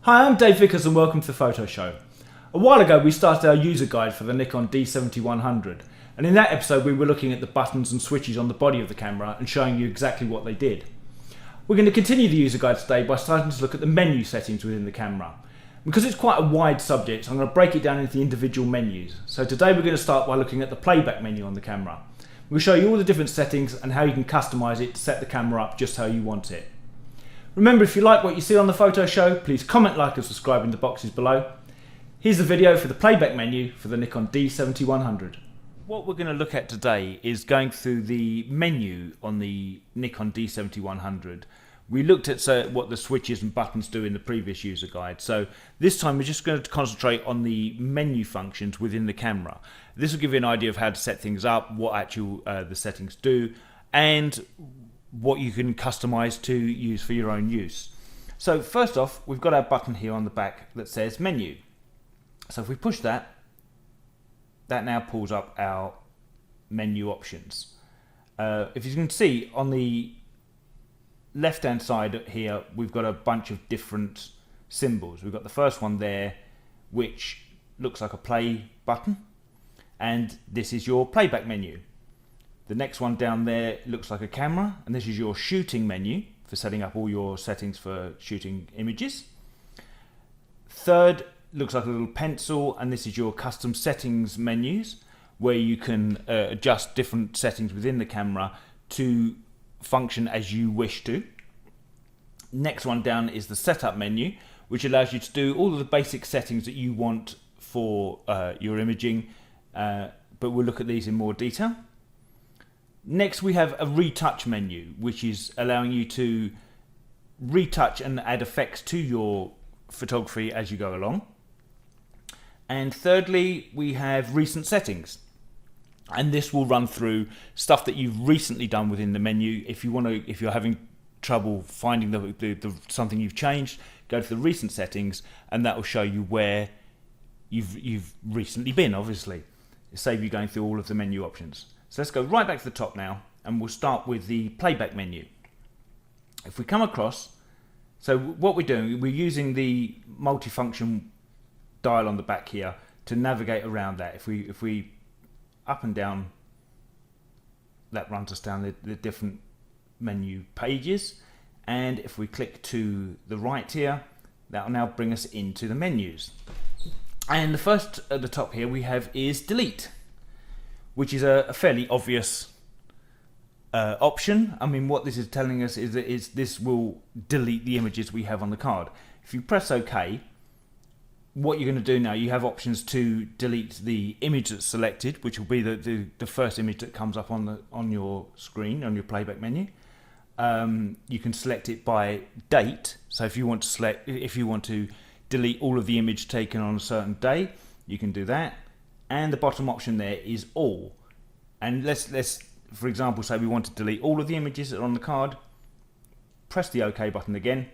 Hi, I'm Dave Vickers and welcome to the Photo Show. A while ago we started our user guide for the Nikon D7100, and in that episode we were looking at the buttons and switches on the body of the camera and showing you exactly what they did. We're going to continue the user guide today by starting to look at the menu settings within the camera. Because it's quite a wide subject, I'm going to break it down into the individual menus. So today we're going to start by looking at the playback menu on the camera. We'll show you all the different settings and how you can customize it to set the camera up just how you want it. Remember, if you like what you see on the Photo Show, please comment, like and subscribe in the boxes below. Here's the video for the playback menu for the Nikon D7100. What we're going to look at today is going through the menu on the Nikon D7100. We looked at what the switches and buttons do in the previous user guide, so this time we're just going to concentrate on the menu functions within the camera. This will give you an idea of how to set things up, what actual the settings do, and what you can customize to use for your own use. So first off, we've got our button here on the back that says menu. So if we push that, that now pulls up our menu options. If you can see on the left hand side here, we've got a bunch of different symbols. We've got the first one there, which looks like a play button, and this is your playback menu. The next one down there looks like a camera, and this is your shooting menu for setting up all your settings for shooting images. Third looks like a little pencil, and this is your custom settings menus where you can adjust different settings within the camera to function as you wish to. Next one down is the setup menu, which allows you to do all of the basic settings that you want for your imaging, but we'll look at these in more detail. Next we have a retouch menu, which is allowing you to retouch and add effects to your photography as you go along. And thirdly, we have recent settings, and this will run through stuff that you've recently done within the menu. If you're having trouble finding the something you've changed, go to the recent settings, and that will show you where you've recently been. Obviously, it'll save you going through all of the menu options. So let's go right back to the top now, and we'll start with the playback menu. If we come across, so what we're doing, we're using the multifunction dial on the back here to navigate around that. If we up and down, that runs us down the different menu pages, and if we click to the right here, that will now bring us into the menus. And the first at the top here we have is delete, which is a fairly obvious option. I mean, what this is telling us is that this will delete the images we have on the card. If you press OK, what you're going to do now, you have options to delete the image that's selected, which will be the first image that comes up on your screen, on your playback menu. You can select it by date. So if you want to delete all of the image taken on a certain day, you can do that. And the bottom option there is all. And let's for example say we want to delete all of the images that are on the card. Press the OK button again,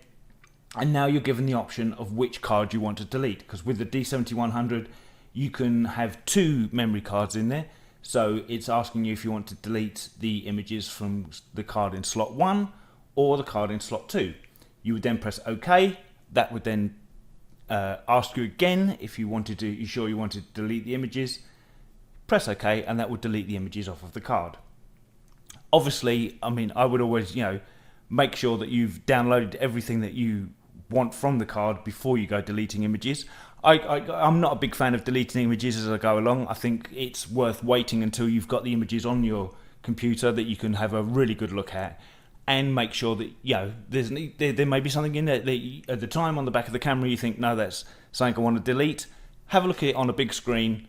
and now you're given the option of which card you want to delete, because with the D7100 you can have two memory cards in there. So it's asking you if you want to delete the images from the card in slot 1 or the card in slot 2. You would then press OK. That would then ask you again if you wanted to delete the images. Press OK, and that will delete the images off of the card. Obviously, I mean, I would always, make sure that you've downloaded everything that you want from the card before you go deleting images. I'm not a big fan of deleting images as I go along. I think it's worth waiting until you've got the images on your computer that you can have a really good look at, and make sure that there may be something in there that at the time on the back of the camera you think, no, that's something I want to delete. Have a look at it on a big screen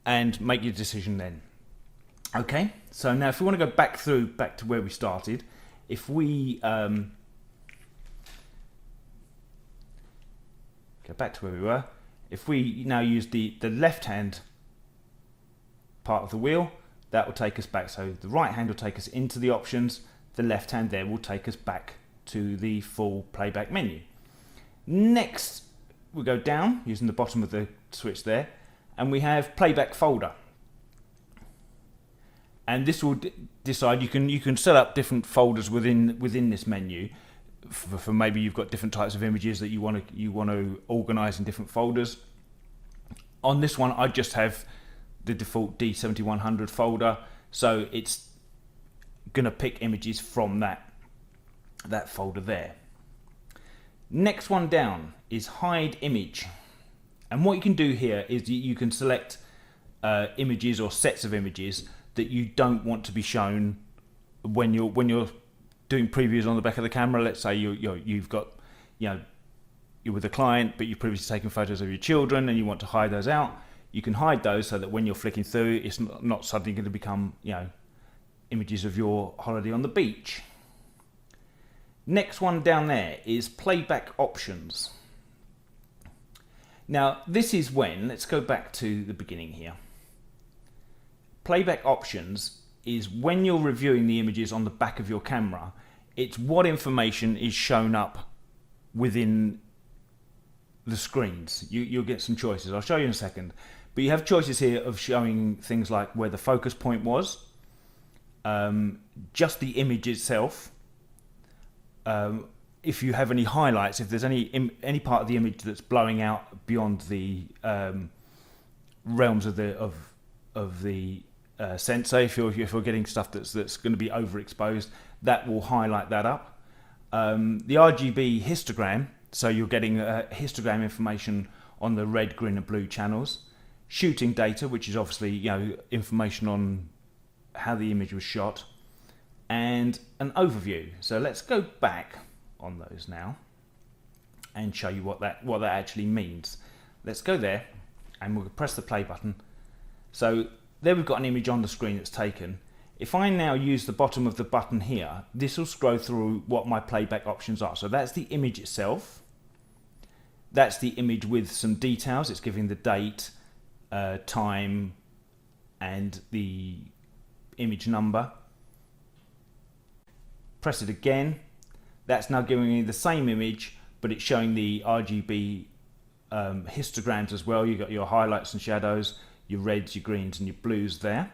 and make your decision then. Okay, so now if we want to go back to where we started, if we go back to where we were, if we now use the left hand part of the wheel, that will take us back. So the right hand will take us into the options, the left hand there will take us back to the full playback menu. Next we go down using the bottom of the switch there, and we have playback folder, and this will decide you can set up different folders within this menu. for maybe you've got different types of images that you want to organize in different folders. On this one, I just have the default D7100 folder, so it's gonna pick images from that folder there. Next one down is hide image, and what you can do here is you can select images or sets of images that you don't want to be shown when you're doing previews on the back of the camera. Let's say you've got, you're with a client, but you've previously taken photos of your children and you want to hide those out. You can hide those so that when you're flicking through, it's not suddenly going to become, images of your holiday on the beach. Next one down there is playback options. Now this is when, let's go back to the beginning here. Playback options is when you're reviewing the images on the back of your camera, it's what information is shown up within the screens. You'll get some choices. I'll show you in a second. But you have choices here of showing things like where the focus point was, just the image itself, if you have any highlights, if there's any part of the image that's blowing out beyond the realms of the sensor, if you're getting stuff that's going to be overexposed, that will highlight that up. The RGB histogram, so you're getting histogram information on the red, green and blue channels. Shooting data, which is obviously information on how the image was shot, and an overview. So let's go back on those now and show you what that actually means. Let's go there and we'll press the play button. So there we've got an image on the screen that's taken. If I now use the bottom of the button here, this will scroll through what my playback options are. So that's the image itself. That's the image with some details. It's giving the date, time, and the image number. Press it again. That's now giving me the same image, but it's showing the RGB histograms as well. You've got your highlights and shadows, your reds, your greens and your blues there.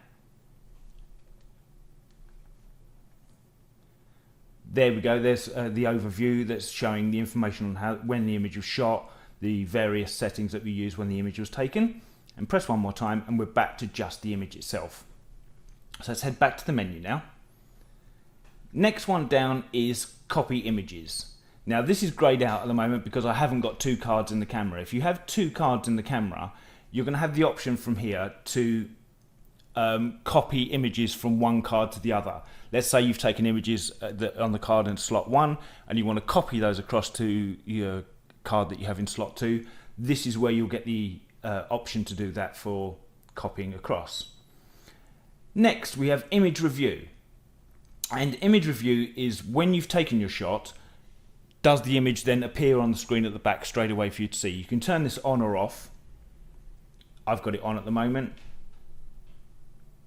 There we go, there's the overview that's showing the information on when the image was shot, the various settings that we used when the image was taken. And press one more time and we're back to just the image itself. So let's head back to the menu now. Next one down is copy images. Now this is grayed out at the moment because I haven't got two cards in the camera. If you have two cards in the camera, you're going to have the option from here to copy images from one card to the other. Let's say you've taken images on the card in slot 1 and you want to copy those across to your card that you have in slot 2. This is where you'll get the option to do that for copying across. Next we have image review, and image review is when you've taken your shot, does the image then appear on the screen at the back straight away for you to see. You can turn this on or off. I've got it on at the moment.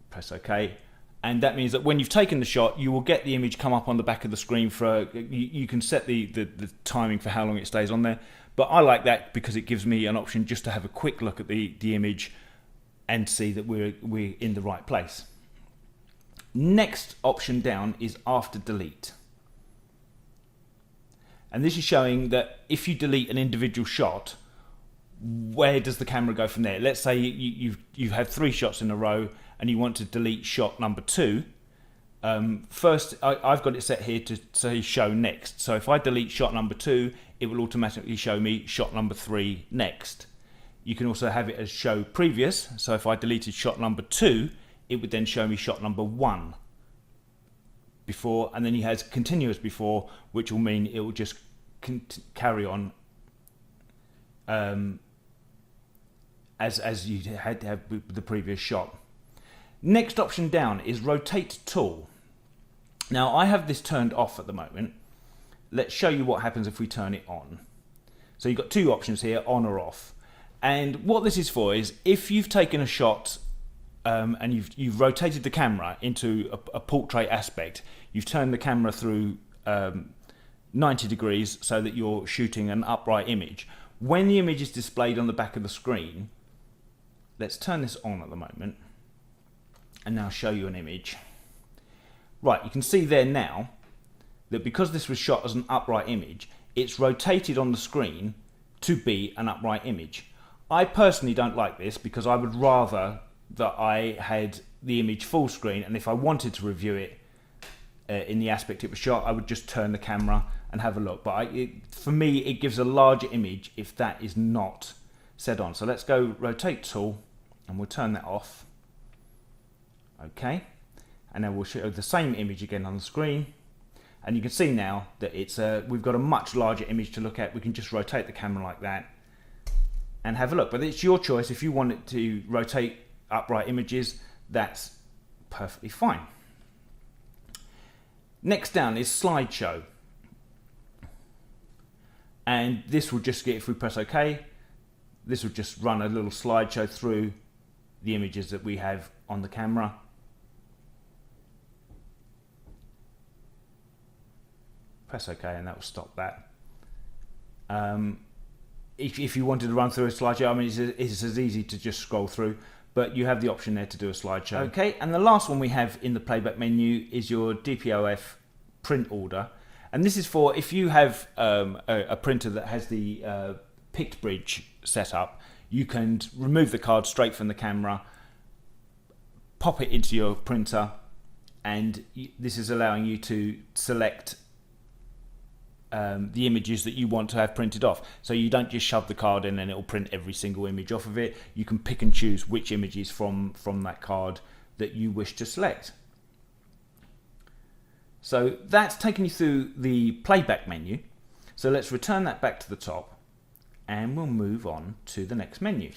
Press OK, and that means that when you've taken the shot you will get the image come up on the back of the screen for you can set the timing for how long it stays on there, but I like that because it gives me an option just to have a quick look at the image and see that we're in the right place. Next option down is after delete, and this is showing that if you delete an individual shot, where does the camera go from there? Let's say you've had 3 shots in a row and you want to delete shot number 2. First, I've got it set here to say show next. So if I delete shot number 2, it will automatically show me shot number 3 next. You can also have it as show previous. So if I deleted shot number 2, it would then show me shot number 1 before, and then you had continuous before, which will mean it will just carry on as you had to have the previous shot. Next option down is rotate tool. Now I have this turned off at the moment. Let's show you what happens if we turn it on. So you've got 2 options here, on or off. And what this is for is if you've taken a shot and you've rotated the camera into a portrait aspect, you've turned the camera through 90 degrees so that you're shooting an upright image. When the image is displayed on the back of the screen, let's turn this on at the moment and now show you an image. Right, you can see there now that because this was shot as an upright image, it's rotated on the screen to be an upright image. I personally don't like this because I would rather that I had the image full screen, and if I wanted to review it in the aspect it was shot, I would just turn the camera and have a look. But for me, it gives a larger image if that is not set on. So let's go rotate tool, and we'll turn that off. Okay, and then we'll show the same image again on the screen, and you can see now that it's we've got a much larger image to look at. We can just rotate the camera like that and have a look. But it's your choice. If you want it to rotate upright images, that's perfectly fine. Next down is slideshow, and this will just get, if we press OK, this will just run a little slideshow through the images that we have on the camera. Press OK and that will stop that. If you wanted to run through a slideshow, I mean, it's as easy to just scroll through, but you have the option there to do a slideshow. Okay, and the last one we have in the playback menu is your DPOF print order, and this is for if you have a printer that has the PictBridge set up, you can remove the card straight from the camera, pop it into your printer, and this is allowing you to select the images that you want to have printed off. So you don't just shove the card in and it'll print every single image off of it. You can pick and choose which images from that card that you wish to select. So that's taken you through the playback menu. So let's return that back to the top, and we'll move on to the next menu.